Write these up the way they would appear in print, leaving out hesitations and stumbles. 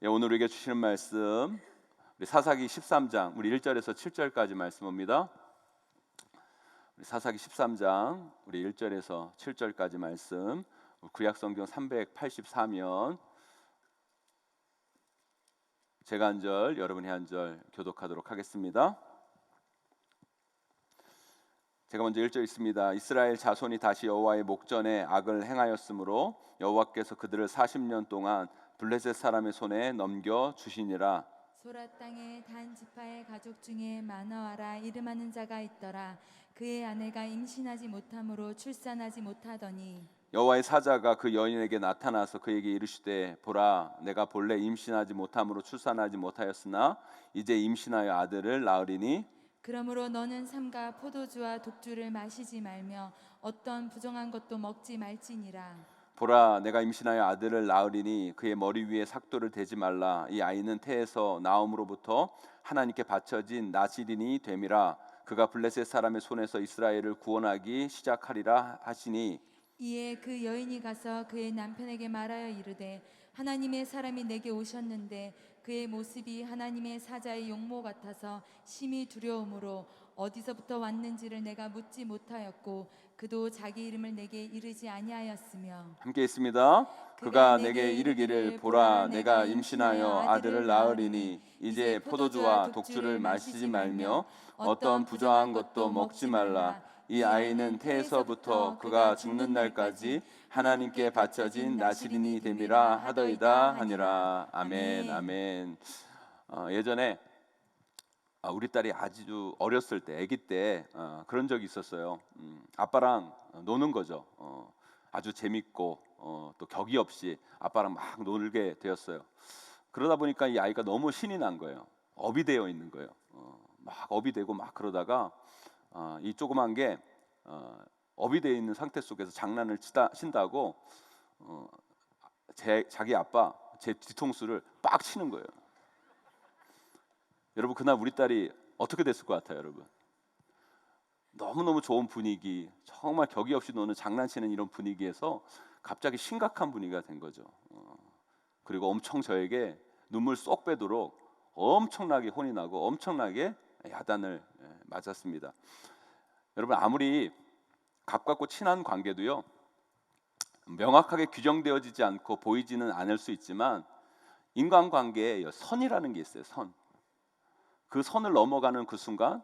예, 오늘 우리에게 주시는 말씀 우리 사사기 13장 우리 1절에서 7절까지 말씀입니다. 우리 사사기 13장 우리 1절에서 7절까지 말씀 구약성경 384면 제가 한 절 여러분이 한 절 교독하도록 하겠습니다. 제가 먼저 1절 있습니다. 이스라엘 자손이 다시 여호와의 목전에 악을 행하였으므로 여호와께서 그들을 40년 동안 블레셋 사람의 손에 넘겨 주시니라. 소라 땅에 단 지파의 가족 중에 마너아라 이름하는 자가 있더라. 그의 아내가 임신하지 못함으로 출산하지 못하더니 여호와의 사자가 그 여인에게 나타나서 그에게 이르시되 보라 내가 본래 임신하지 못함으로 출산하지 못하였으나 이제 임신하여 아들을 낳으리니 그러므로 너는 삼가 포도주와 독주를 마시지 말며 어떤 부정한 것도 먹지 말지니라. 보라 내가 임신하여 아들을 낳으리니 그의 머리 위에 삭도를 대지 말라. 이 아이는 태에서 나옴으로부터 하나님께 바쳐진 나시린이 됨이라. 그가 블레셋 사람의 손에서 이스라엘을 구원하기 시작하리라 하시니 이에 그 여인이 가서 그의 남편에게 말하여 이르되 하나님의 사람이 내게 오셨는데 그의 모습이 하나님의 사자의 용모 같아서 심히 두려움으로 어디서부터 왔는지를 내가 묻지 못하였고 그도 자기 이름을 내게 이르지 아니하였으며 함께 있습니다. 그가 내게 이르기를 보라 내가 임신하여 아들을 낳으리니 이제 포도주와 독주를 마시지 말며 어떤 부정한 것도 먹지 말라. 이 아이는 태에서부터 그가 죽는 날까지 하나님께 바쳐진 나시린이 됨이라 하더이다 하니라. 아멘. 아멘. 예전에 우리 딸이 아주 어렸을 때, 아기 때 그런 적이 있었어요. 아빠랑 노는 거죠. 아주 재밌고 또 격이 없이 아빠랑 막 놀게 되었어요. 그러다 보니까 이 아이가 너무 신이 난 거예요. 업이 되어 있는 거예요. 막 업이 되고 막 그러다가 이 조그만 게 업이 되어 있는 상태 속에서 장난을 친다고 자기 아빠 제 뒤통수를 빡 치는 거예요. 여러분 그날 우리 딸이 어떻게 됐을 것 같아요, 여러분? 너무너무 좋은 분위기, 정말 격이 없이 노는 장난치는 이런 분위기에서 갑자기 심각한 분위기가 된 거죠. 그리고 엄청 저에게 눈물 쏙 빼도록 엄청나게 혼이 나고 엄청나게 야단을 맞았습니다. 여러분 아무리 가깝고 친한 관계도요 명확하게 규정되어지지 않고 보이지는 않을 수 있지만 인간관계에 선이라는 게 있어요. 선. 그 선을 넘어가는 그 순간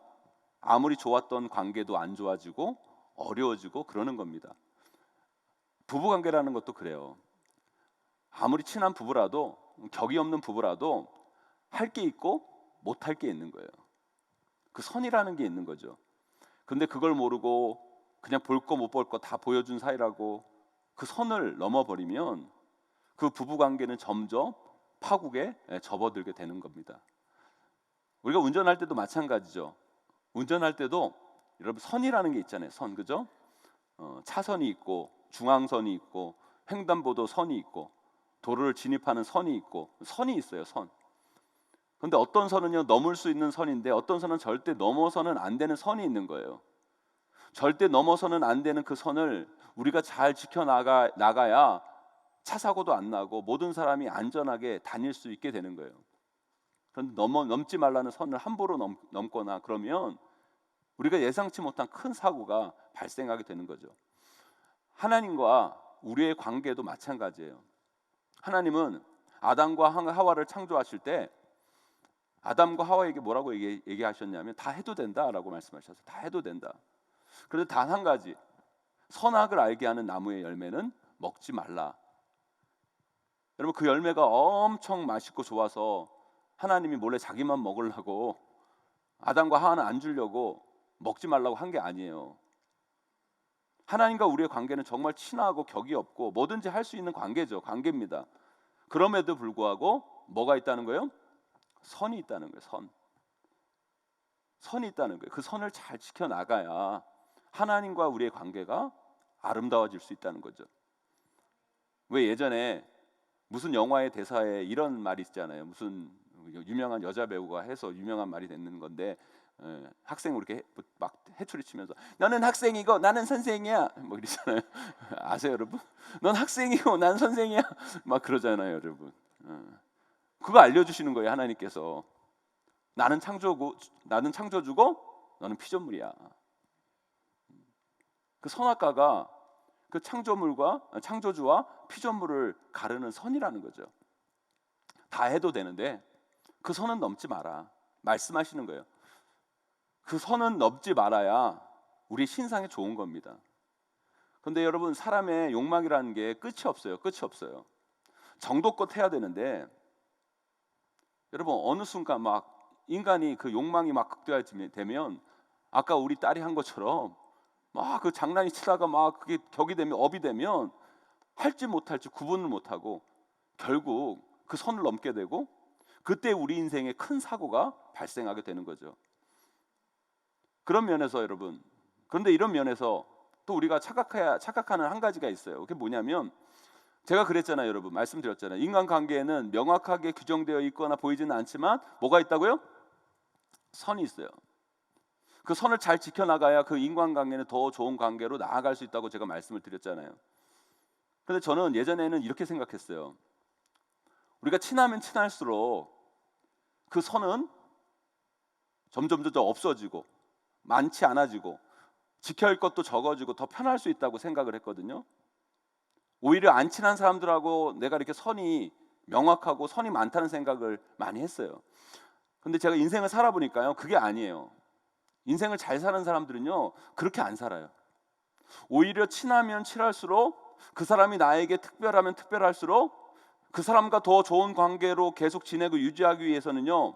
아무리 좋았던 관계도 안 좋아지고 어려워지고 그러는 겁니다. 부부관계라는 것도 그래요. 아무리 친한 부부라도 격이 없는 부부라도 할 게 있고 못 할 게 있는 거예요. 그 선이라는 게 있는 거죠. 근데 그걸 모르고 그냥 볼 거 못 볼 거 다 보여준 사이라고 그 선을 넘어버리면 그 부부관계는 점점 파국에 접어들게 되는 겁니다. 우리가 운전할 때도 마찬가지죠. 운전할 때도 여러분 선이라는 게 있잖아요. 선, 그죠? 차선이 있고 중앙선이 있고 횡단보도 선이 있고 도로를 진입하는 선이 있고 선이 있어요. 선. 그런데 어떤 선은요 넘을 수 있는 선인데 어떤 선은 절대 넘어서는 안 되는 선이 있는 거예요. 절대 넘어서는 안 되는 그 선을 우리가 잘 나가야 차 사고도 안 나고 모든 사람이 안전하게 다닐 수 있게 되는 거예요. 그런데 넘지 말라는 선을 함부로 넘거나 그러면 우리가 예상치 못한 큰 사고가 발생하게 되는 거죠. 하나님과 우리의 관계도 마찬가지예요. 하나님은 아담과 하와를 창조하실 때 아담과 하와에게 뭐라고 얘기하셨냐면 다 해도 된다라고 말씀하셨어요. 다 해도 된다. 그런데 단 한 가지, 선악을 알게 하는 나무의 열매는 먹지 말라. 여러분 그 열매가 엄청 맛있고 좋아서 하나님이 몰래 자기만 먹으려고 아담과 하와는 안 주려고 먹지 말라고 한 게 아니에요. 하나님과 우리의 관계는 정말 친하고 격이 없고 뭐든지 할 수 있는 관계죠. 관계입니다. 그럼에도 불구하고 뭐가 있다는 거예요? 선이 있다는 거예요. 선이 있다는 거예요. 그 선을 잘 지켜나가야 하나님과 우리의 관계가 아름다워질 수 있다는 거죠. 왜 예전에 무슨 영화의 대사에 이런 말이 있잖아요. 무슨 유명한 여자 배우가 해서 유명한 말이 됐는 건데 학생 이렇게 막 해초리 치면서 너는 학생이고 나는 선생이야 뭐 이러잖아요. 아세요 여러분? 넌 학생이고 난 선생이야 막 그러잖아요 여러분. 그거 알려주시는 거예요. 하나님께서 나는 창조주고 너는 피조물이야. 그 선악과가 그 창조주와 피조물을 가르는 선이라는 거죠. 다 해도 되는데 그 선은 넘지 마라 말씀하시는 거예요. 그 선은 넘지 말아야 우리 신상에 좋은 겁니다. 그런데 여러분, 사람의 욕망이라는 게 끝이 없어요. 정도껏 해야 되는데 여러분, 어느 순간 막 인간이 그 욕망이 막 극대화되면 아까 우리 딸이 한 것처럼 막 그 장난이 치다가 막 그게 격이 되면 업이 되면 할지 못할지 구분을 못하고 결국 그 선을 넘게 되고 그때 우리 인생에 큰 사고가 발생하게 되는 거죠. 그런 면에서 여러분, 그런데 이런 면에서 또 우리가 착각하는 한 가지가 있어요. 그게 뭐냐면, 제가 그랬잖아요. 여러분, 말씀드렸잖아요. 인간관계에는 명확하게 규정되어 있거나 보이지는 않지만 뭐가 있다고요? 선이 있어요. 그 선을 잘 지켜나가야 그 인간관계는 더 좋은 관계로 나아갈 수 있다고 제가 말씀을 드렸잖아요. 그런데 저는 예전에는 이렇게 생각했어요. 우리가 친하면 친할수록 그 선은 점점 없어지고 많지 않아지고 지켜야 할 것도 적어지고 더 편할 수 있다고 생각을 했거든요. 오히려 안 친한 사람들하고 내가 이렇게 선이 명확하고 선이 많다는 생각을 많이 했어요. 근데 제가 인생을 살아보니까요, 그게 아니에요. 인생을 잘 사는 사람들은요, 그렇게 안 살아요. 오히려 친하면 친할수록, 그 사람이 나에게 특별하면 특별할수록 그 사람과 더 좋은 관계로 계속 지내고 유지하기 위해서는요,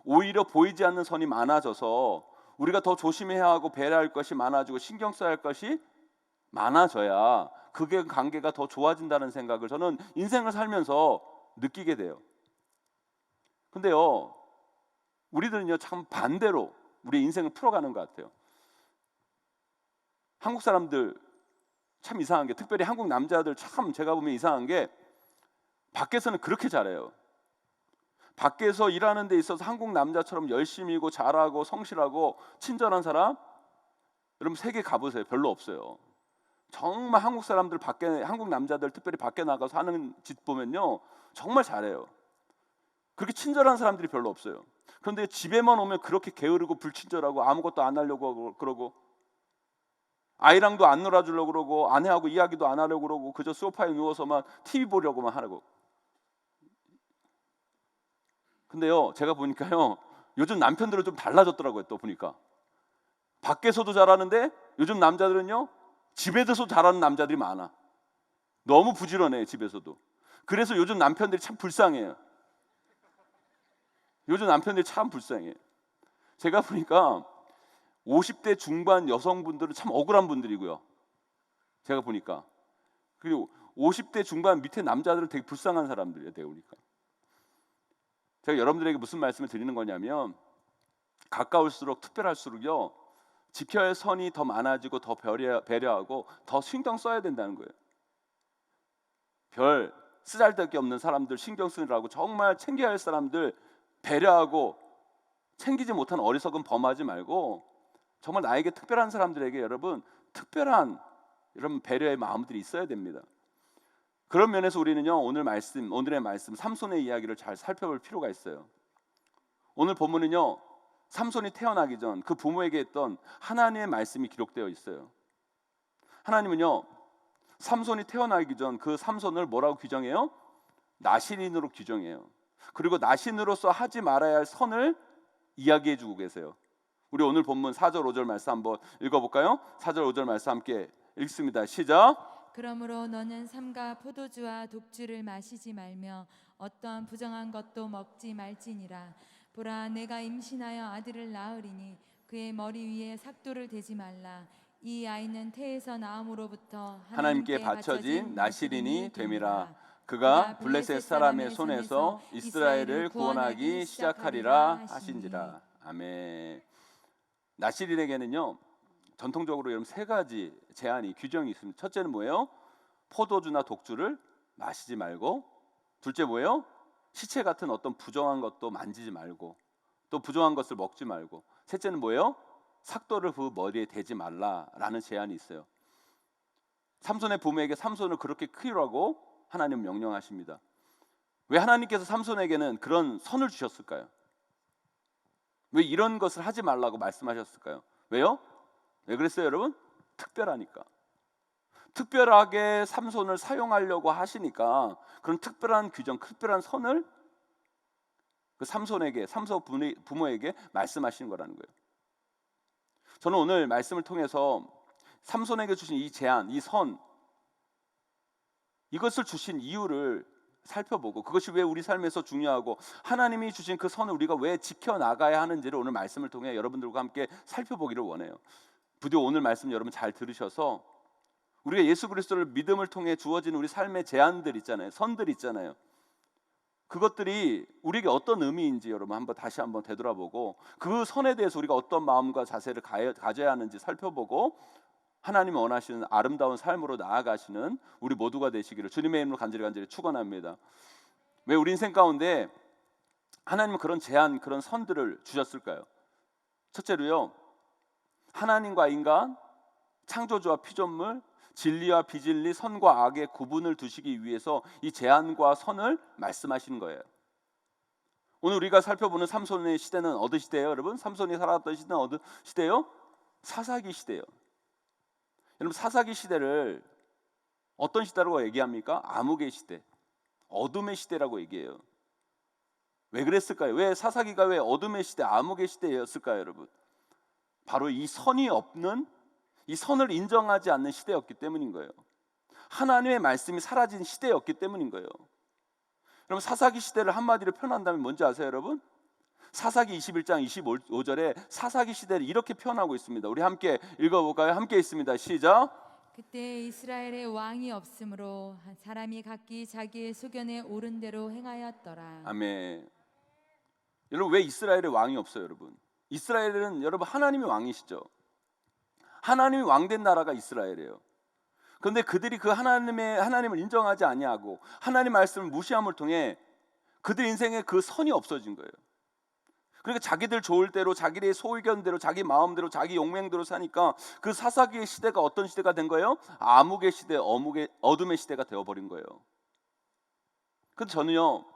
오히려 보이지 않는 선이 많아져서 우리가 더 조심해야 하고 배려할 것이 많아지고 신경 써야 할 것이 많아져야 그게 관계가 더 좋아진다는 생각을 저는 인생을 살면서 느끼게 돼요. 근데요, 우리들은요 참 반대로 우리 인생을 풀어가는 것 같아요. 한국 사람들 참 이상한 게, 특별히 한국 남자들 참 제가 보면 이상한 게, 밖에서는 그렇게 잘해요. 밖에서 일하는 데 있어서 한국 남자처럼 열심히고 잘하고 성실하고 친절한 사람 여러분 세계 가보세요. 별로 없어요. 정말 한국 사람들 한국 남자들 특별히 밖에 나가서 하는 짓 보면요 정말 잘해요. 그렇게 친절한 사람들이 별로 없어요. 그런데 집에만 오면 그렇게 게으르고 불친절하고 아무것도 안 하려고 그러고 아이랑도 안 놀아주려고 그러고 아내하고 이야기도 안 하려고 그러고 그저 소파에 누워서만 TV 보려고만 하고. 근데요 제가 보니까요 요즘 남편들은 좀 달라졌더라고요. 또 보니까 밖에서도 잘하는데 요즘 남자들은요 집에서도 잘하는 남자들이 많아. 너무 부지런해 집에서도. 그래서 요즘 남편들이 참 불쌍해요. 요즘 남편들이 참 불쌍해. 제가 보니까 50대 중반 여성분들은 참 억울한 분들이고요. 제가 보니까. 그리고 50대 중반 밑에 남자들은 되게 불쌍한 사람들이에요. 되게 보니까. 제가 여러분들에게 무슨 말씀을 드리는 거냐면, 가까울수록 특별할수록요 지켜야 할 선이 더 많아지고 더 배려하고 더 신경 써야 된다는 거예요. 별 쓰잘데기 없는 사람들 신경 쓰느라고 정말 챙겨야 할 사람들 배려하고 챙기지 못한 어리석은 범하지 말고 정말 나에게 특별한 사람들에게 여러분 특별한 이런 배려의 마음들이 있어야 됩니다. 그런 면에서 우리는요 오늘의 말씀 삼손의 이야기를 잘 살펴볼 필요가 있어요. 오늘 본문은요 삼손이 태어나기 전 그 부모에게 했던 하나님의 말씀이 기록되어 있어요. 하나님은요 삼손이 태어나기 전 그 삼손을 뭐라고 규정해요? 나실인으로 규정해요. 그리고 나신으로서 하지 말아야 할 선을 이야기해 주고 계세요. 우리 오늘 본문 4절 5절 말씀 한번 읽어볼까요? 4절 5절 말씀 함께 읽습니다. 시작. 그러므로 너는 삼가 포도주와 독주를 마시지 말며 어떠한 부정한 것도 먹지 말지니라. 보라, 내가 임신하여 아들을 낳으리니 그의 머리 위에 삭도를 대지 말라. 이 아이는 태에서 나음으로부터 하나님께 바쳐진 나실인이 됨이라. 그가 블레셋 사람의 손에서 이스라엘을 구원하기 시작하리라 하신지라. 아멘. 나실인에게는요 전통적으로 여러분 세 가지 제한이 규정이 있습니다. 첫째는 뭐예요? 포도주나 독주를 마시지 말고, 둘째 뭐예요? 시체 같은 어떤 부정한 것도 만지지 말고, 또 부정한 것을 먹지 말고, 셋째는 뭐예요? 삭도를 그 머리에 대지 말라라는 제한이 있어요. 삼손의 부모에게 삼손을 그렇게 키우라고 하나님 명령하십니다. 왜 하나님께서 삼손에게는 그런 선을 주셨을까요? 왜 이런 것을 하지 말라고 말씀하셨을까요? 왜요? 왜 그랬어요, 여러분? 특별하니까. 특별하게 삼손을 사용하려고 하시니까 그런 특별한 규정, 특별한 선을 그 삼손에게, 삼손 부모에게 말씀하시는 거라는 거예요. 저는 오늘 말씀을 통해서 삼손에게 주신 이 제안, 이 선, 이것을 주신 이유를 살펴보고 그것이 왜 우리 삶에서 중요하고 하나님이 주신 그 선을 우리가 왜 지켜나가야 하는지를 오늘 말씀을 통해 여러분들과 함께 살펴보기를 원해요. 부디 오늘 말씀 여러분 잘 들으셔서 우리가 예수 그리스도를 믿음을 통해 주어진 우리 삶의 제안들 있잖아요. 선들 있잖아요. 그것들이 우리에게 어떤 의미인지 여러분 다시 한번 되돌아보고 그 선에 대해서 우리가 어떤 마음과 자세를 가져야 하는지 살펴보고 하나님이 원하시는 아름다운 삶으로 나아가시는 우리 모두가 되시기를 주님의 이름으로 간절히 축원합니다. 왜 우리 인생 가운데 하나님은 그런 제안, 그런 선들을 주셨을까요? 첫째로요, 하나님과 인간, 창조주와 피조물, 진리와 비진리, 선과 악의 구분을 두시기 위해서 이 제안과 선을 말씀하시는 거예요. 오늘 우리가 살펴보는 삼손의 시대는 어느 시대예요, 여러분? 삼손이 살아왔던 시대는 어느 시대예요? 사사기 시대예요. 여러분, 사사기 시대를 어떤 시대라고 얘기합니까? 암흑의 시대, 어둠의 시대라고 얘기해요. 왜 그랬을까요? 왜 사사기가 왜 어둠의 시대, 암흑의 시대였을까요, 여러분? 바로 이 선이 없는, 이 선을 인정하지 않는 시대였기 때문인 거예요. 하나님의 말씀이 사라진 시대였기 때문인 거예요. 여러분, 사사기 시대를 한마디로 표현한다면 뭔지 아세요, 여러분? 사사기 21장 25절에 사사기 시대를 이렇게 표현하고 있습니다. 우리 함께 읽어볼까요? 함께 있습니다. 시작. 그때 이스라엘에 왕이 없으므로 한 사람이 각기 자기의 소견에 옳은 대로 행하였더라. 아멘. 여러분, 왜 이스라엘에 왕이 없어요, 여러분? 이스라엘은 여러분 하나님이 왕이시죠. 하나님이 왕된 나라가 이스라엘이에요. 그런데 그들이 그 하나님을 인정하지 아니하고 하나님 말씀을 무시함을 통해 그들 인생에 그 선이 없어진 거예요. 그러니까 자기들 좋을 대로, 자기의 소의견대로, 자기 마음대로, 자기 용맹대로 사니까 그 사사기의 시대가 어떤 시대가 된 거예요? 암흑의 시대, 어둠의 시대가 되어버린 거예요. 그래서 저는요,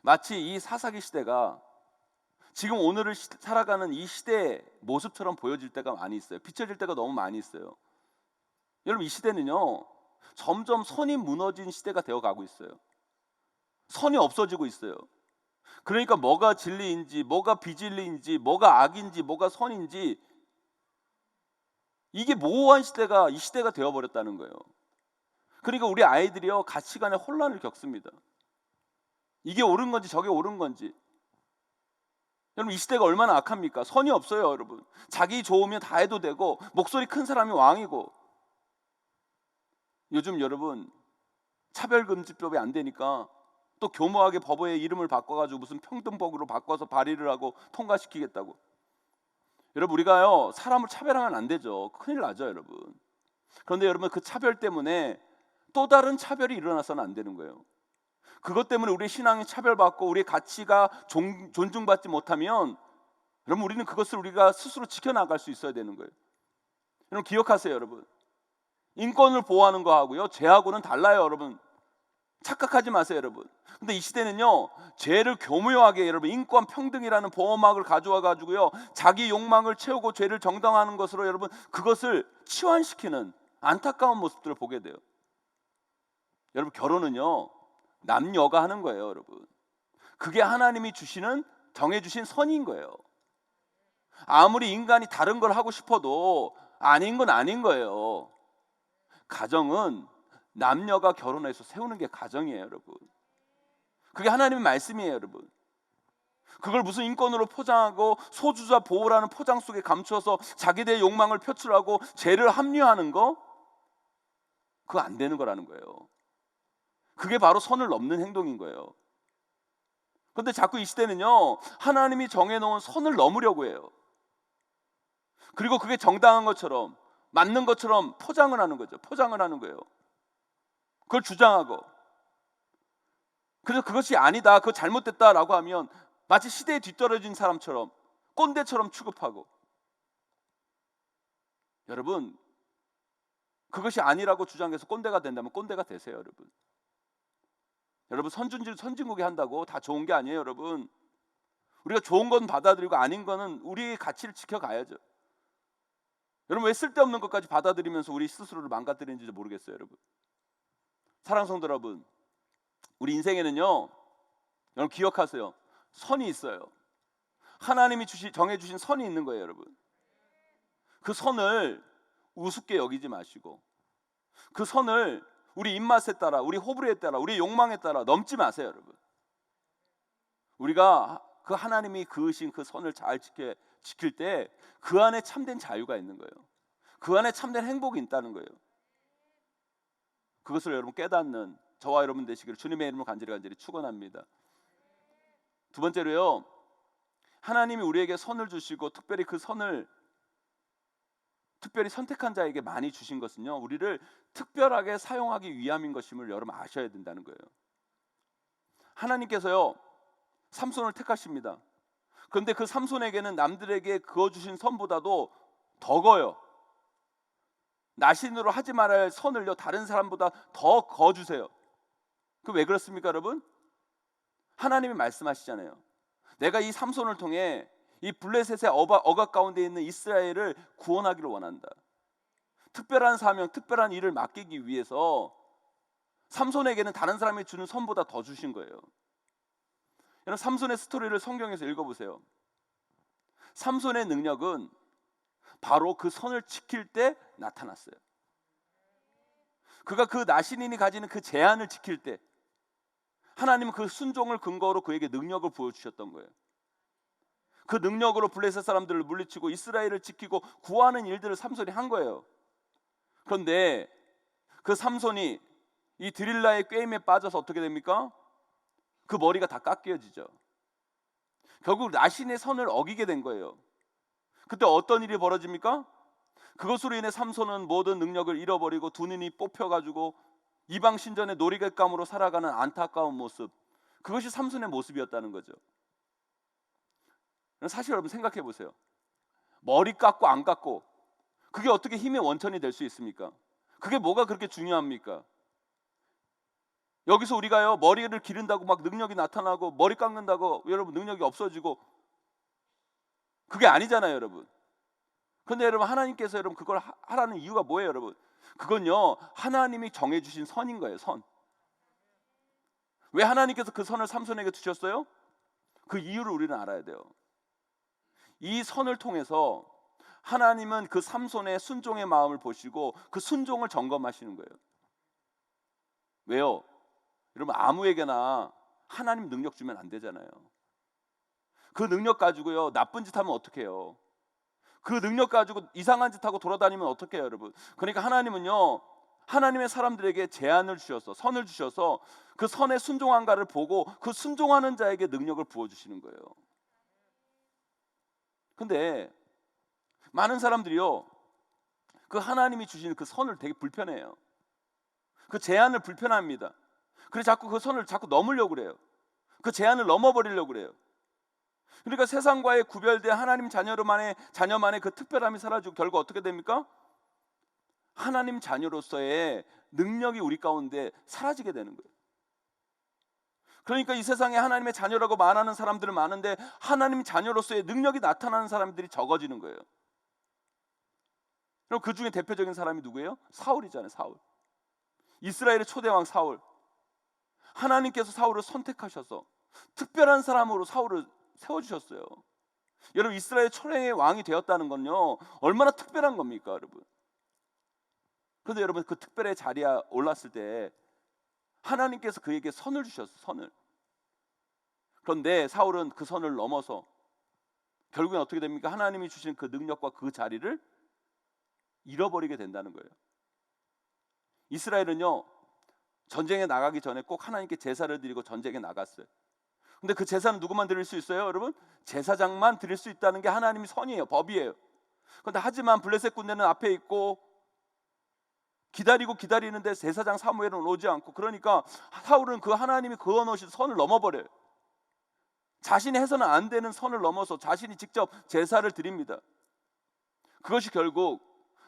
마치 이 사사기 시대가 지금 오늘을 살아가는 이 시대의 모습처럼 보여질 때가 많이 있어요. 비춰질 때가 너무 많이 있어요. 여러분, 이 시대는요, 점점 선이 무너진 시대가 되어가고 있어요. 선이 없어지고 있어요. 그러니까 뭐가 진리인지, 뭐가 비진리인지, 뭐가 악인지, 뭐가 선인지, 이게 모호한 시대가 이 시대가 되어버렸다는 거예요. 그러니까 우리 아이들이요, 가치관의 혼란을 겪습니다. 이게 옳은 건지 저게 옳은 건지. 여러분, 이 시대가 얼마나 악합니까? 선이 없어요, 여러분. 자기 좋으면 다 해도 되고 목소리 큰 사람이 왕이고. 요즘 여러분, 차별금지법이 안 되니까 또 교모하게 법의 이름을 바꿔가지고 무슨 평등법으로 바꿔서 발의를 하고 통과시키겠다고. 여러분, 우리가요, 사람을 차별하면 안 되죠. 큰일 나죠, 여러분. 그런데 여러분, 그 차별 때문에 또 다른 차별이 일어나서는 안 되는 거예요. 그것 때문에 우리의 신앙이 차별받고 우리의 가치가 존중받지 못하면 여러분, 우리는 그것을 우리가 스스로 지켜나갈 수 있어야 되는 거예요. 여러분, 기억하세요, 여러분. 인권을 보호하는 거하고요, 죄하고는 달라요, 여러분. 착각하지 마세요, 여러분. 근데 이 시대는요, 죄를 교묘하게, 여러분, 인권 평등이라는 보호막을 가져와 가지고요, 자기 욕망을 채우고 죄를 정당화하는 것으로 여러분, 그것을 치환시키는 안타까운 모습들을 보게 돼요. 여러분, 결혼은요, 남녀가 하는 거예요, 여러분. 그게 하나님이 주시는, 정해주신 선인 거예요. 아무리 인간이 다른 걸 하고 싶어도 아닌 건 아닌 거예요. 가정은 남녀가 결혼해서 세우는 게 가정이에요, 여러분. 그게 하나님의 말씀이에요, 여러분. 그걸 무슨 인권으로 포장하고 소주자 보호라는 포장 속에 감추어서 자기들의 욕망을 표출하고 죄를 합리화하는 거, 그거 안 되는 거라는 거예요. 그게 바로 선을 넘는 행동인 거예요. 그런데 자꾸 이 시대는요, 하나님이 정해놓은 선을 넘으려고 해요. 그리고 그게 정당한 것처럼, 맞는 것처럼 포장을 하는 거죠. 포장을 하는 거예요. 그걸 주장하고. 그래서 그것이 아니다, 그거 잘못됐다라고 하면 마치 시대에 뒤떨어진 사람처럼, 꼰대처럼 취급하고. 여러분, 그것이 아니라고 주장해서 꼰대가 된다면 꼰대가 되세요, 여러분. 여러분, 선진국이 한다고 다 좋은 게 아니에요, 여러분. 우리가 좋은 건 받아들이고 아닌 거는 우리의 가치를 지켜가야죠. 여러분, 왜 쓸데없는 것까지 받아들이면서 우리 스스로를 망가뜨리는지 모르겠어요, 여러분. 사랑하는 성도 여러분, 우리 인생에는요, 여러분 기억하세요. 선이 있어요. 하나님이 정해주신 선이 있는 거예요, 여러분. 그 선을 우습게 여기지 마시고, 그 선을 우리 입맛에 따라, 우리 호불호에 따라, 우리 욕망에 따라 넘지 마세요, 여러분. 우리가 그 하나님이 그으신 그 선을 잘 지킬 때 그 안에 참된 자유가 있는 거예요. 그 안에 참된 행복이 있다는 거예요. 그것을 여러분 깨닫는 저와 여러분 되시기를 주님의 이름으로 간절히 축원합니다. 두 번째로요, 하나님이 우리에게 선을 주시고 특별히 그 선을 특별히 선택한 자에게 많이 주신 것은요, 우리를 특별하게 사용하기 위함인 것임을 여러분 아셔야 된다는 거예요. 하나님께서요, 삼손을 택하십니다. 그런데 그 삼손에게는 남들에게 그어주신 선보다도 더 거요. 나신으로 하지 말아야 할 선을요, 다른 사람보다 더 거주세요. 그 왜 그렇습니까, 여러분? 하나님이 말씀하시잖아요. 내가 이 삼손을 통해 이 블레셋의 억압 가운데 있는 이스라엘을 구원하기를 원한다. 특별한 사명, 특별한 일을 맡기기 위해서 삼손에게는 다른 사람이 주는 선보다 더 주신 거예요. 여러분, 삼손의 스토리를 성경에서 읽어보세요. 삼손의 능력은 바로 그 선을 지킬 때 나타났어요. 그가 그 나신인이 가지는 그 제한을 지킬 때 하나님은 그 순종을 근거로 그에게 능력을 보여주셨던 거예요. 그 능력으로 블레셋 사람들을 물리치고 이스라엘을 지키고 구하는 일들을 삼손이 한 거예요. 그런데 그 삼손이 이 드릴라의 꾀임에 빠져서 어떻게 됩니까? 그 머리가 다 깎여지죠. 결국 나신의 선을 어기게 된 거예요. 그때 어떤 일이 벌어집니까? 그것으로 인해 삼손은 모든 능력을 잃어버리고 두 눈이 뽑혀가지고 이방 신전의 놀이객감으로 살아가는 안타까운 모습, 그것이 삼손의 모습이었다는 거죠. 사실 여러분 생각해 보세요. 머리 깎고 안 깎고 그게 어떻게 힘의 원천이 될 수 있습니까? 그게 뭐가 그렇게 중요합니까? 여기서 우리가요, 머리를 기른다고 막 능력이 나타나고 머리 깎는다고 여러분 능력이 없어지고 그게 아니잖아요, 여러분. 그런데 여러분, 하나님께서 여러분 그걸 하라는 이유가 뭐예요, 여러분? 그건요, 하나님이 정해주신 선인 거예요, 선. 왜 하나님께서 그 선을 삼손에게 주셨어요? 그 이유를 우리는 알아야 돼요. 이 선을 통해서 하나님은 그 삼손의 순종의 마음을 보시고 그 순종을 점검하시는 거예요. 왜요? 여러분, 아무에게나 하나님 능력 주면 안 되잖아요. 그 능력 가지고요, 나쁜 짓 하면 어떡해요? 그 능력 가지고 이상한 짓 하고 돌아다니면 어떡해요, 여러분? 그러니까 하나님은요, 하나님의 사람들에게 제한을 주셔서, 선을 주셔서 그 선의 순종한가를 보고 그 순종하는 자에게 능력을 부어주시는 거예요. 근데 많은 사람들이요, 그 하나님이 주시는 그 선을 되게 불편해해요. 그 제한을 불편합니다. 그래서 자꾸 그 선을 자꾸 넘으려고 그래요. 그 제한을 넘어버리려고 그래요. 그러니까 세상과의 구별된 하나님 자녀만의 그 특별함이 사라지고 결국 어떻게 됩니까? 하나님 자녀로서의 능력이 우리 가운데 사라지게 되는 거예요. 그러니까 이 세상에 하나님의 자녀라고 말하는 사람들은 많은데 하나님 자녀로서의 능력이 나타나는 사람들이 적어지는 거예요. 그럼 그 중에 대표적인 사람이 누구예요? 사울이잖아요, 사울. 이스라엘의 초대왕 사울. 하나님께서 사울을 선택하셔서 특별한 사람으로 사울을 세워주셨어요. 여러분, 이스라엘 초랭의 왕이 되었다는 건요, 얼마나 특별한 겁니까, 여러분? 그런데 여러분, 그 특별의 자리에 올랐을 때 하나님께서 그에게 선을 주셨어요, 선을. 그런데 사울은 그 선을 넘어서 결국엔 어떻게 됩니까? 하나님이 주신 그 능력과 그 자리를 잃어버리게 된다는 거예요. 이스라엘은요, 전쟁에 나가기 전에 꼭 하나님께 제사를 드리고 전쟁에 나갔어요. 근데 그 제사는 누구만 드릴 수 있어요, 여러분? 제사장만 드릴 수 있다는 게 하나님의 선이에요, 법이에요. 그런데 하지만 블레셋 군대는 앞에 있고 기다리는데 제사장 사무엘은 오지 않고, 그러니까 사울은 그 하나님이 그어놓으신 선을 넘어버려요. 자신이 해서는 안 되는 선을 넘어서 자신이 직접 제사를 드립니다. 그것이 결국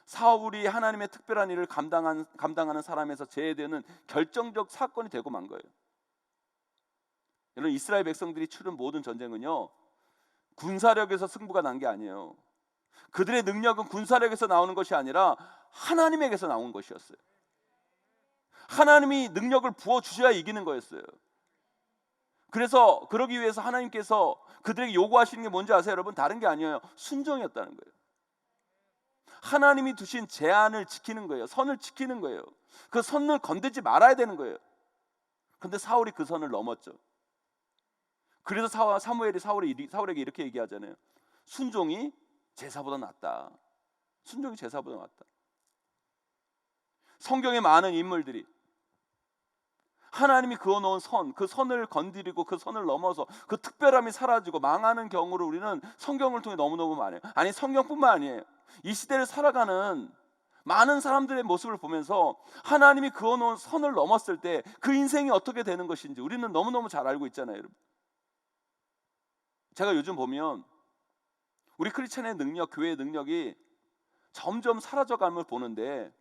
사울이 하나님의 특별한 일을 감당하는 사람에서 제외되는 결정적 사건이 되고 만 거예요. 여러분, 이스라엘 백성들이 치른 모든 전쟁은요, 군사력에서 승부가 난 게 아니에요. 그들의 능력은 군사력에서 나오는 것이 아니라 하나님에게서 나온 것이었어요. 하나님이 능력을 부어주셔야 이기는 거였어요. 그래서 그러기 위해서 하나님께서 그들에게 요구하시는 게 뭔지 아세요, 여러분? 다른 게 아니에요. 순종이었다는 거예요. 하나님이 두신 제한을 지키는 거예요. 선을 지키는 거예요. 그 선을 건들지 말아야 되는 거예요. 그런데 사울이 그 선을 넘었죠. 그래서 사무엘이 사울에게 이렇게 얘기하잖아요. 순종이 제사보다 낫다. 순종이 제사보다 낫다. 성경에 많은 인물들이 하나님이 그어놓은 선, 그 선을 건드리고 그 선을 넘어서 그 특별함이 사라지고 망하는 경우를 우리는 성경을 통해 너무너무 많아요. 아니, 성경뿐만 아니에요. 이 시대를 살아가는 많은 사람들의 모습을 보면서 하나님이 그어놓은 선을 넘었을 때 그 인생이 어떻게 되는 것인지 우리는 너무너무 잘 알고 있잖아요, 여러분. 제가 요즘 보면 우리 크리스찬의 능력, 교회의 능력이 점점 사라져감을 보는데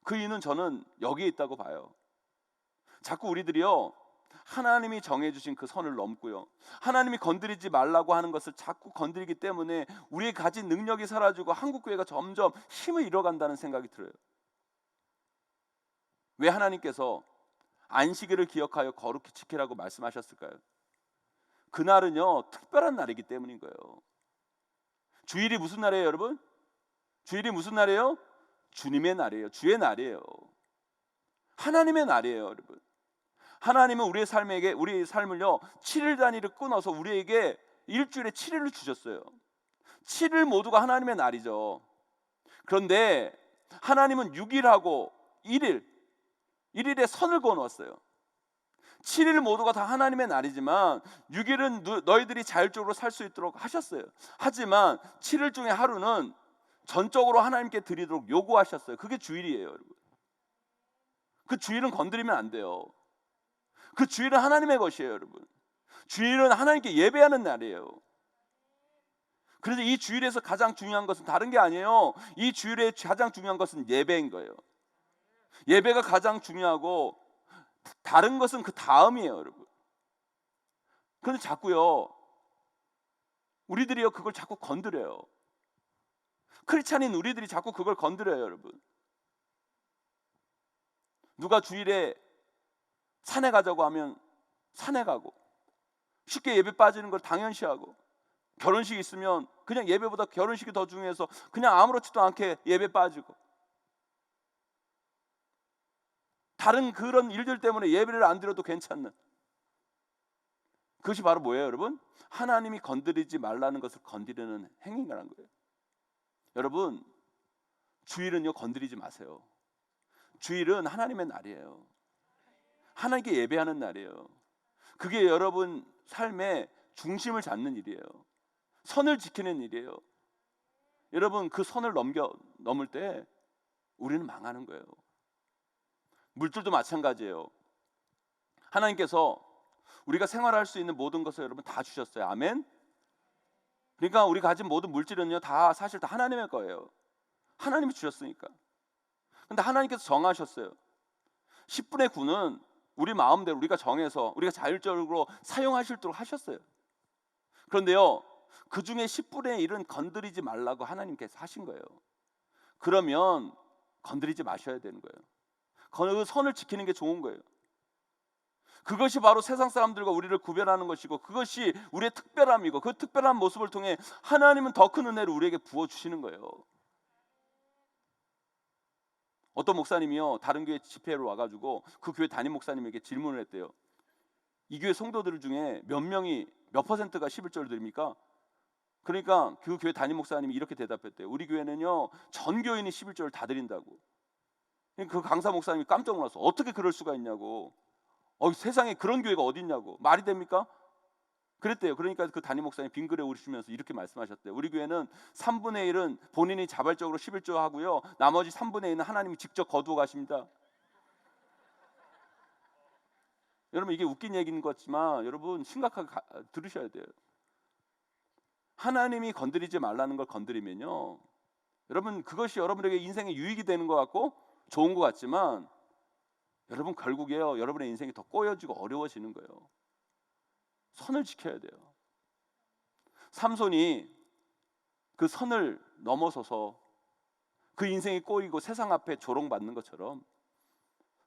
그 이유는 저는 여기에 있다고 봐요. 자꾸 우리들이요, 하나님이 정해주신 그 선을 넘고요, 하나님이 건드리지 말라고 하는 것을 자꾸 건드리기 때문에 우리의 가진 능력이 사라지고 한국교회가 점점 힘을 잃어간다는 생각이 들어요. 왜 하나님께서 안식일을 기억하여 거룩히 지키라고 말씀하셨을까요? 그날은요, 특별한 날이기 때문인 거예요. 주일이 무슨 날이에요, 여러분? 주일이 무슨 날이에요? 주님의 날이에요. 주의 날이에요. 하나님의 날이에요, 여러분. 하나님은 우리의 삶을요 7일 단위를 끊어서 우리에게 일주일에 7일을 주셨어요. 7일 모두가 하나님의 날이죠. 그런데 하나님은 6일하고 1일에 선을 그어놓았어요. 7일 모두가 다 하나님의 날이지만 6일은 너희들이 자율적으로 살 수 있도록 하셨어요. 하지만 7일 중에 하루는 전적으로 하나님께 드리도록 요구하셨어요. 그게 주일이에요, 여러분. 그 주일은 건드리면 안 돼요. 그 주일은 하나님의 것이에요, 여러분. 주일은 하나님께 예배하는 날이에요. 그래서 이 주일에서 가장 중요한 것은 다른 게 아니에요. 이 주일에 가장 중요한 것은 예배인 거예요. 예배가 가장 중요하고 다른 것은 그 다음이에요, 여러분. 그런데 자꾸요, 우리들이요 그걸 자꾸 건드려요. 크리스찬인 우리들이 자꾸 그걸 건드려요, 여러분. 누가 주일에 산에 가자고 하면 산에 가고, 쉽게 예배 빠지는 걸 당연시하고, 결혼식 있으면 그냥 예배보다 결혼식이 더 중요해서 그냥 아무렇지도 않게 예배 빠지고, 다른 그런 일들 때문에 예배를 안 드려도 괜찮는, 그것이 바로 뭐예요, 여러분? 하나님이 건드리지 말라는 것을 건드리는 행위라는 거예요. 여러분, 주일은요 건드리지 마세요. 주일은 하나님의 날이에요. 하나님께 예배하는 날이에요. 그게 여러분 삶의 중심을 잡는 일이에요. 선을 지키는 일이에요. 여러분, 그 선을 넘을 때 우리는 망하는 거예요. 물질도 마찬가지예요. 하나님께서 우리가 생활할 수 있는 모든 것을 여러분 다 주셨어요. 아멘. 그러니까 우리 가진 모든 물질은요 다 사실 다 하나님의 거예요. 하나님이 주셨으니까. 근데 하나님께서 정하셨어요. 10분의 9는 우리 마음대로 우리가 정해서 우리가 자율적으로 사용하시도록 하셨어요. 그런데요, 그 중에 10분의 1은 건드리지 말라고 하나님께서 하신 거예요. 그러면 건드리지 마셔야 되는 거예요. 그 선을 지키는 게 좋은 거예요. 그것이 바로 세상 사람들과 우리를 구별하는 것이고, 그것이 우리의 특별함이고, 그 특별한 모습을 통해 하나님은 더 큰 은혜를 우리에게 부어주시는 거예요. 어떤 목사님이요 다른 교회 집회로 와가지고 그 교회 담임 목사님에게 질문을 했대요. 이 교회 성도들 중에 몇 명이 몇 퍼센트가 11조를 드립니까? 그러니까 그 교회 담임 목사님이 이렇게 대답했대요. 우리 교회는요 전 교인이 11조를 다 드린다고. 그 강사 목사님이 깜짝 놀라서 어떻게 그럴 수가 있냐고, 세상에 그런 교회가 어디 있냐고, 말이 됩니까? 그랬대요. 그러니까 그 담임 목사님 빙그레 웃으시면서 이렇게 말씀하셨대요. 우리 교회는 3분의 1은 본인이 자발적으로 11조 하고요, 나머지 3분의 1은 하나님이 직접 거두어 가십니다. 여러분, 이게 웃긴 얘기인 것 같지만 여러분 심각하게 들으셔야 돼요. 하나님이 건드리지 말라는 걸 건드리면요, 여러분 그것이 여러분에게 인생에 유익이 되는 것 같고 좋은 것 같지만 여러분 결국에요 여러분의 인생이 더 꼬여지고 어려워지는 거예요. 선을 지켜야 돼요. 삼손이 그 선을 넘어서서 그 인생이 꼬이고 세상 앞에 조롱받는 것처럼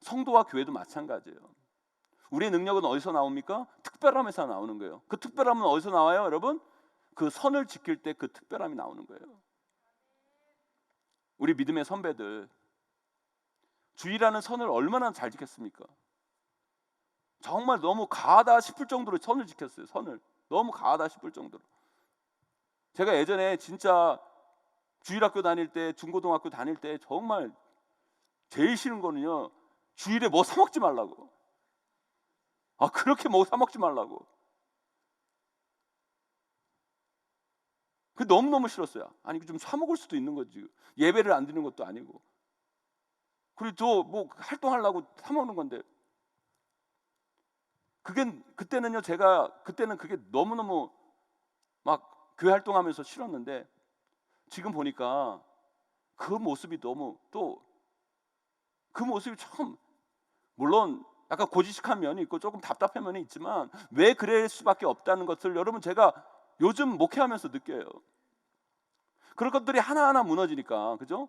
성도와 교회도 마찬가지예요. 우리의 능력은 어디서 나옵니까? 특별함에서 나오는 거예요. 그 특별함은 어디서 나와요, 여러분? 그 선을 지킬 때 그 특별함이 나오는 거예요. 우리 믿음의 선배들, 주의라는 선을 얼마나 잘 지켰습니까? 정말 너무 가하다 싶을 정도로 선을 지켰어요. 선을 너무 가하다 싶을 정도로. 제가 예전에 진짜 주일학교 다닐 때, 중고등학교 다닐 때 정말 제일 싫은 거는요, 주일에 뭐 사 먹지 말라고. 그렇게 뭐 사 먹지 말라고. 그 너무너무 싫었어요. 아니 좀 사 먹을 수도 있는 거지. 예배를 안 드리는 것도 아니고. 그리고 또 뭐 활동하려고 사 먹는 건데. 그때는요, 제가 그때는 그게 너무너무 막 교회 활동하면서 싫었는데, 지금 보니까 그 모습이 너무, 또 그 모습이 참, 물론 약간 고지식한 면이 있고 조금 답답한 면이 있지만 왜 그럴 수밖에 없다는 것을 여러분 제가 요즘 목회하면서 느껴요. 그런 것들이 하나하나 무너지니까, 그죠?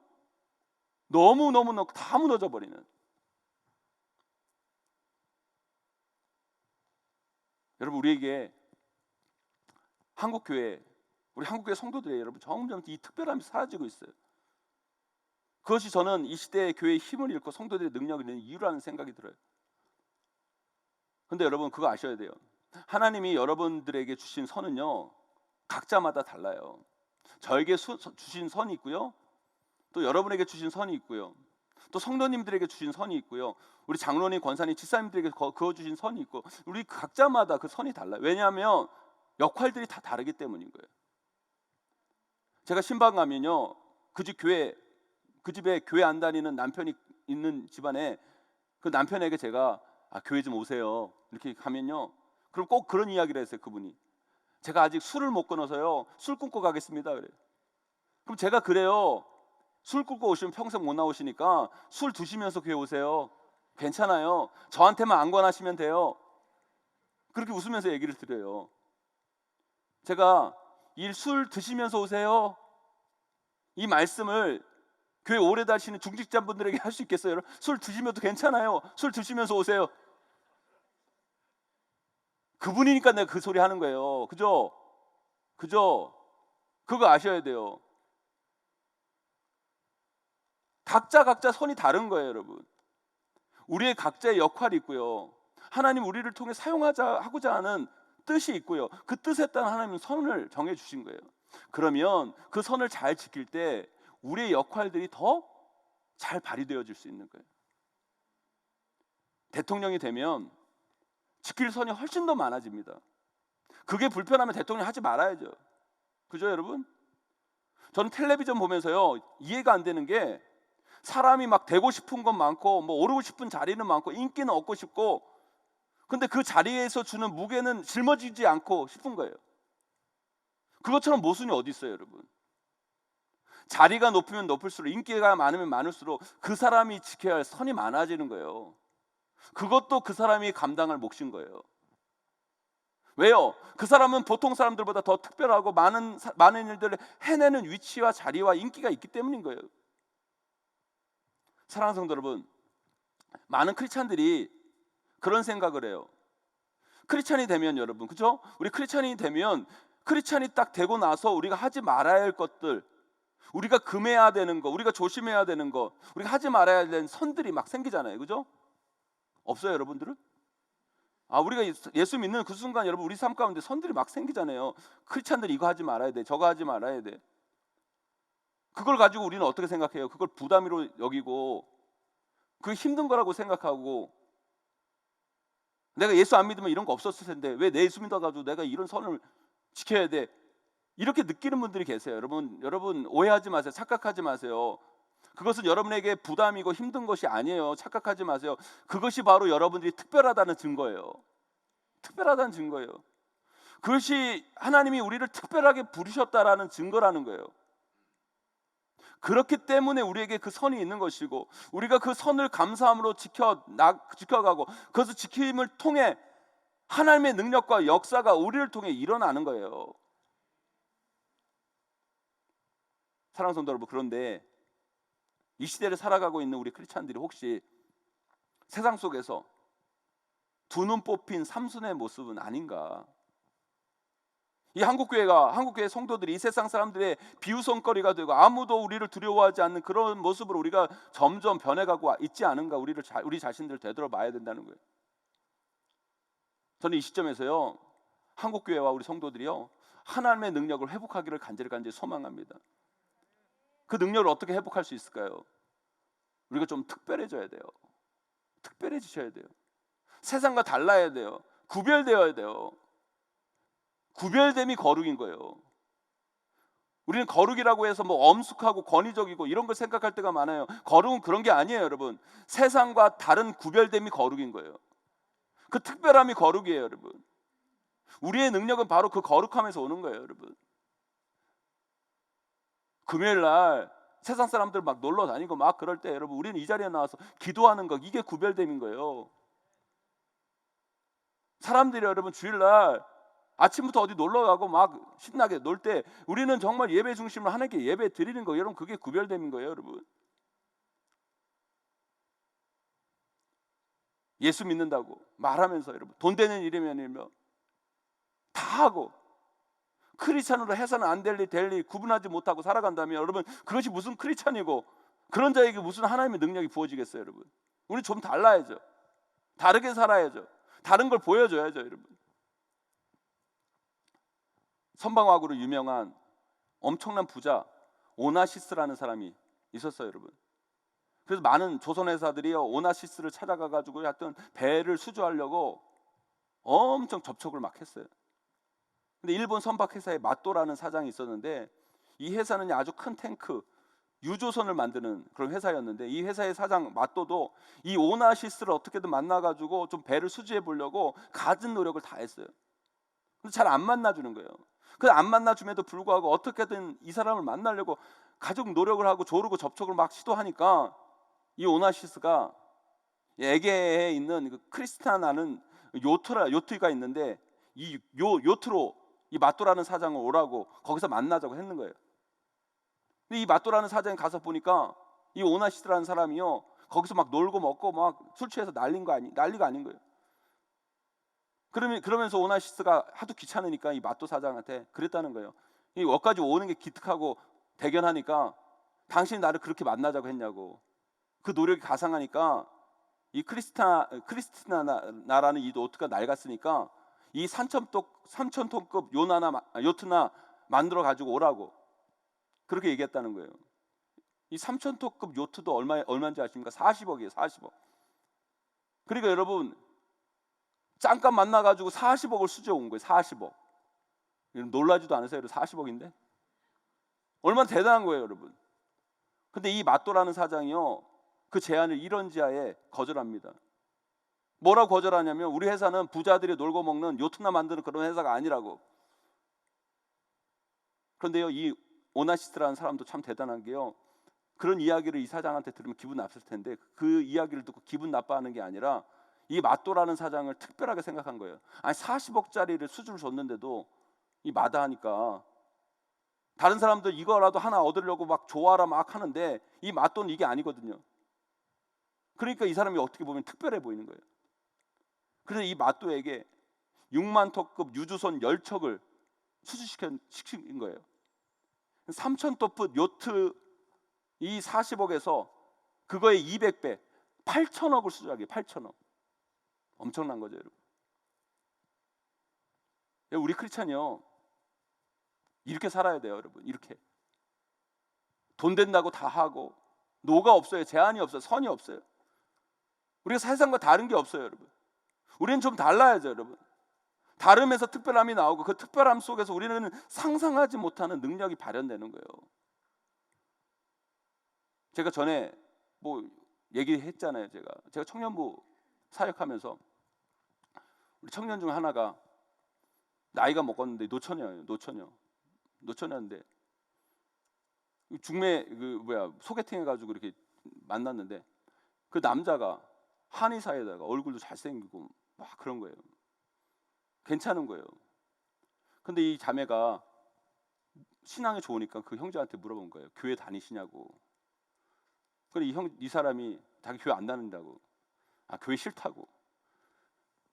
너무 다 무너져 버리는. 여러분, 우리에게 한국교회, 우리 한국교회 성도들이 여러분 점점 이 특별함이 사라지고 있어요. 그것이 저는 이 시대의 교회의 힘을 잃고 성도들의 능력을 잃는 이유라는 생각이 들어요. 근데 여러분 그거 아셔야 돼요. 하나님이 여러분들에게 주신 선은요, 각자마다 달라요. 저에게 주신 선이 있고요, 또 여러분에게 주신 선이 있고요, 또 성도님들에게 주신 선이 있고요, 우리 장로님, 권사님, 집사님들에게 그어주신 선이 있고, 우리 각자마다 그 선이 달라요. 왜냐하면 역할들이 다 다르기 때문인 거예요. 제가 신방 가면요, 그 집에 교회 안 다니는 남편이 있는 집안에 그 남편에게 제가 교회 좀 오세요 이렇게 하면요, 그럼 꼭 그런 이야기를 했어요. 그분이 제가 아직 술을 못 끊어서요, 술 끊고 가겠습니다 그래요. 그럼 제가 그래요, 술 끊고 오시면 평생 못 나오시니까 술 드시면서 교회 오세요. 괜찮아요. 저한테만 안 권하시면 돼요. 그렇게 웃으면서 얘기를 드려요. 제가 이 술 드시면서 오세요, 이 말씀을 교회 오래 다니시는 중직자분들에게 할 수 있겠어요? 술 드시면도 괜찮아요. 술 드시면서 오세요. 그분이니까 내가 그 소리 하는 거예요. 그죠? 그거 아셔야 돼요. 각자 선이 다른 거예요, 여러분. 우리의 각자의 역할이 있고요, 하나님 우리를 통해 하고자 하는 뜻이 있고요, 그 뜻에 따라 하나님은 선을 정해 주신 거예요. 그러면 그 선을 잘 지킬 때 우리의 역할들이 더 잘 발휘되어질 수 있는 거예요. 대통령이 되면 지킬 선이 훨씬 더 많아집니다. 그게 불편하면 대통령 하지 말아야죠. 그죠, 여러분? 저는 텔레비전 보면서요, 이해가 안 되는 게, 사람이 막 되고 싶은 건 많고 뭐 오르고 싶은 자리는 많고 인기는 얻고 싶고, 근데 그 자리에서 주는 무게는 짊어지지 않고 싶은 거예요. 그것처럼 모순이 어디 있어요, 여러분? 자리가 높으면 높을수록, 인기가 많으면 많을수록 그 사람이 지켜야 할 선이 많아지는 거예요. 그것도 그 사람이 감당할 몫인 거예요. 왜요? 그 사람은 보통 사람들보다 더 특별하고 많은 일들을 해내는 위치와 자리와 인기가 있기 때문인 거예요. 사랑하는 성도 여러분, 많은 크리스찬들이 그런 생각을 해요. 크리스찬이 되면, 여러분, 그죠? 우리 크리스찬이 되면, 크리스찬이 딱 되고 나서 우리가 하지 말아야 할 것들, 우리가 금해야 되는 거, 우리가 조심해야 되는 거, 우리가 하지 말아야 되는 선들이 막 생기잖아요. 그죠? 없어요, 여러분들은? 우리가 예수 믿는 그 순간 여러분 우리 삶 가운데 선들이 막 생기잖아요. 크리스찬들이 이거 하지 말아야 돼, 저거 하지 말아야 돼. 그걸 가지고 우리는 어떻게 생각해요? 그걸 부담으로 여기고 그게 힘든 거라고 생각하고, 내가 예수 안 믿으면 이런 거 없었을 텐데 왜 내 예수 믿어가지고 내가 이런 선을 지켜야 돼, 이렇게 느끼는 분들이 계세요. 여러분 오해하지 마세요. 착각하지 마세요. 그것은 여러분에게 부담이고 힘든 것이 아니에요. 착각하지 마세요. 그것이 바로 여러분들이 특별하다는 증거예요. 특별하다는 증거예요. 그것이 하나님이 우리를 특별하게 부르셨다라는 증거라는 거예요. 그렇기 때문에 우리에게 그 선이 있는 것이고, 우리가 그 선을 감사함으로 지켜가고, 그것을 지킴을 통해 하나님의 능력과 역사가 우리를 통해 일어나는 거예요. 사랑하는 성도 여러분, 그런데 이 시대를 살아가고 있는 우리 크리스찬들이 혹시 세상 속에서 두 눈 뽑힌 삼순의 모습은 아닌가? 이 한국교회 성도들이 이 세상 사람들의 비웃음거리가 되고 아무도 우리를 두려워하지 않는 그런 모습으로 우리가 점점 변해가고 있지 않은가? 우리 자신들을 되돌아봐야 된다는 거예요. 저는 이 시점에서요, 한국교회와 우리 성도들이요, 하나님의 능력을 회복하기를 간절히 소망합니다. 그 능력을 어떻게 회복할 수 있을까요? 우리가 좀 특별해져야 돼요. 특별해지셔야 돼요. 세상과 달라야 돼요. 구별되어야 돼요. 구별됨이 거룩인 거예요. 우리는 거룩이라고 해서 뭐 엄숙하고 권위적이고 이런 걸 생각할 때가 많아요. 거룩은 그런 게 아니에요, 여러분. 세상과 다른 구별됨이 거룩인 거예요. 그 특별함이 거룩이에요, 여러분. 우리의 능력은 바로 그 거룩함에서 오는 거예요, 여러분. 금요일 날 세상 사람들 막 놀러 다니고 막 그럴 때 여러분, 우리는 이 자리에 나와서 기도하는 거, 이게 구별됨인 거예요. 사람들이 여러분 주일날 아침부터 어디 놀러 가고 막 신나게 놀 때 우리는 정말 예배 중심으로 하나님께 예배 드리는 거, 여러분, 그게 구별됨인 거예요, 여러분. 예수 믿는다고 말하면서 여러분 돈 되는 일이면 다 하고 크리스찬으로 해서는 안 될 일 될 일 구분하지 못하고 살아간다면 여러분, 그것이 무슨 크리스찬이고 그런 자에게 무슨 하나님의 능력이 부어지겠어요, 여러분. 우리 좀 달라야죠. 다르게 살아야죠. 다른 걸 보여줘야죠, 여러분. 선방화구로 유명한 엄청난 부자 오나시스라는 사람이 있었어요, 여러분. 그래서 많은 조선 회사들이요, 오나시스를 찾아가 가지고 하여튼 배를 수주하려고 엄청 접촉을 막 했어요. 근데 일본 선박 회사에 마또라는 사장이 있었는데, 이 회사는 아주 큰 탱크 유조선을 만드는 그런 회사였는데, 이 회사의 사장 마또도 이 오나시스를 어떻게든 만나 가지고 좀 배를 수주해 보려고 갖은 노력을 다 했어요. 근데 잘 안 만나주는 거예요. 그 안 만나줌에도 불구하고 어떻게든 이 사람을 만나려고 가족 노력을 하고 조르고 접촉을 막 시도하니까 이 오나시스가 에게에 있는 그 크리스타나는 요트가 있는데, 이 요트로 이 마또라는 사장을 오라고 거기서 만나자고 했는 거예요. 근데 이 마또라는 사장이 가서 보니까 이 오나시스라는 사람이요, 거기서 막 놀고 먹고 막 술 취해서 난리가 아닌 거예요. 그러면서 오나시스가 하도 귀찮으니까 이 마또 사장한테 그랬다는 거예요. 이 여기까지 오는 게 기특하고 대견하니까 당신이 나를 그렇게 만나자고 했냐고. 그 노력이 가상하니까 이 크리스티나라는 이 요트가 낡았으니까 이 3,000톤급 요트나 만들어 가지고 오라고 그렇게 얘기했다는 거예요. 이 3,000톤급 요트도 얼마인지 아십니까? 40억이에요. 40억. 그러니까 여러분, 잠깐 만나가지고 40억을 수주해 온 거예요. 40억. 놀라지도 않으세요? 40억인데 얼마나 대단한 거예요, 여러분. 근데 이 마또라는 사장이요, 그 제안을 이런지하에 거절합니다. 뭐라고 거절하냐면, 우리 회사는 부자들이 놀고 먹는 요트나 만드는 그런 회사가 아니라고. 그런데요, 이 오나시스라는 사람도 참 대단한 게요, 그런 이야기를 이 사장한테 들으면 기분 나쁠 텐데 그 이야기를 듣고 기분 나빠하는 게 아니라 이 마또라는 사장을 특별하게 생각한 거예요. 아니 40억짜리를 수주를 줬는데도 이 마다하니까 다른 사람들 이거라도 하나 얻으려고 막 좋아라 막 하는데 이 마또는 이게 아니거든요. 그러니까 이 사람이 어떻게 보면 특별해 보이는 거예요. 그래서 이 마또에게 6만 톤급 유조선 10척을 수주시킨 거예요. 3,000톤급 요트 이 40억에서 그거의 200배 8,000억을 수주하게. 8,000억. 엄청난 거죠, 여러분. 우리 크리스찬이요, 이렇게 살아야 돼요, 여러분. 이렇게 돈 된다고 다 하고 노가 없어요. 제한이 없어요. 선이 없어요. 우리가 세상과 다른 게 없어요, 여러분. 우리는 좀 달라야죠, 여러분. 다름에서 특별함이 나오고 그 특별함 속에서 우리는 상상하지 못하는 능력이 발현되는 거예요. 제가 전에 뭐 얘기했잖아요. 제가 청년부 사역하면서 우리 청년 중 하나가 나이가 먹었는데 노처녀인데 중매 소개팅 해가지고 이렇게 만났는데, 그 남자가 한의사에다가 얼굴도 잘생기고 막 그런 거예요. 괜찮은 거예요. 근데 이 자매가 신앙이 좋으니까 그 형제한테 물어본 거예요. 교회 다니시냐고. 근데 이 사람이 자기 교회 안 다닌다고. 교회 싫다고.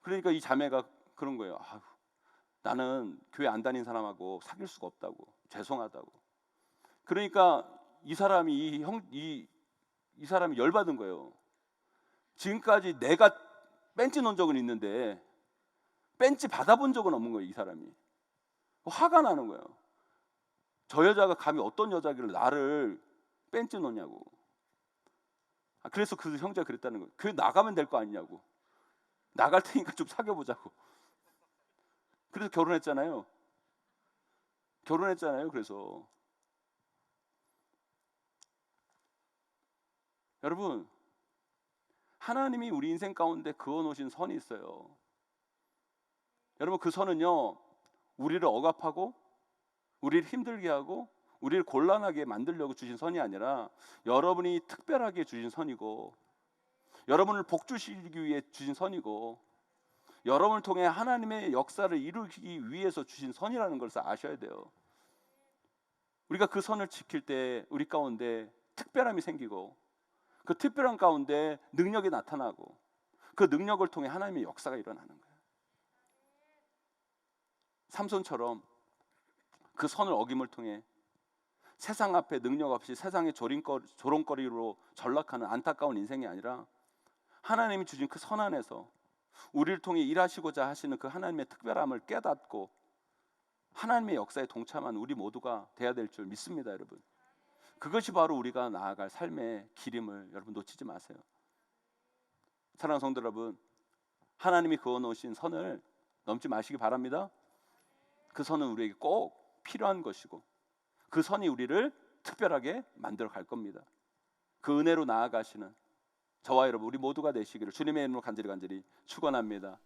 그러니까 이 자매가 그런 거예요. 나는 교회 안 다닌 사람하고 사귈 수가 없다고. 죄송하다고. 그러니까 이 사람이 이 사람이 열받은 거예요. 지금까지 내가 뺀지 놓은 적은 있는데 뺀지 받아본 적은 없는 거예요. 이 사람이 화가 나는 거예요. 저 여자가 감히 어떤 여자길래 나를 뺀지 놓냐고. 그래서 그 형제가 그랬다는 거예요. 교회 나가면 될 거 아니냐고. 나갈 테니까 좀 사귀어보자고. 그래서 결혼했잖아요. 그래서 여러분, 하나님이 우리 인생 가운데 그어놓으신 선이 있어요. 여러분, 그 선은요, 우리를 억압하고 우리를 힘들게 하고 우리를 곤란하게 만들려고 주신 선이 아니라 여러분이 특별하게 주신 선이고, 여러분을 복 주시기 위해 주신 선이고, 여러분을 통해 하나님의 역사를 이루기 위해서 주신 선이라는 것을 아셔야 돼요. 우리가 그 선을 지킬 때 우리 가운데 특별함이 생기고, 그 특별함 가운데 능력이 나타나고, 그 능력을 통해 하나님의 역사가 일어나는 거예요. 삼손처럼 그 선을 어김을 통해 세상 앞에 능력 없이 세상의 조롱거리로 전락하는 안타까운 인생이 아니라 하나님이 주신 그 선 안에서 우리를 통해 일하시고자 하시는 그 하나님의 특별함을 깨닫고 하나님의 역사에 동참한 우리 모두가 돼야 될 줄 믿습니다, 여러분. 그것이 바로 우리가 나아갈 삶의 길임을 여러분 놓치지 마세요. 사랑하는 성도 여러분, 하나님이 그어놓으신 선을 넘지 마시기 바랍니다. 그 선은 우리에게 꼭 필요한 것이고, 그 선이 우리를 특별하게 만들어 갈 겁니다. 그 은혜로 나아가시는 저와 여러분, 우리 모두가 되시기를 주님의 이름으로 간절히 축원합니다.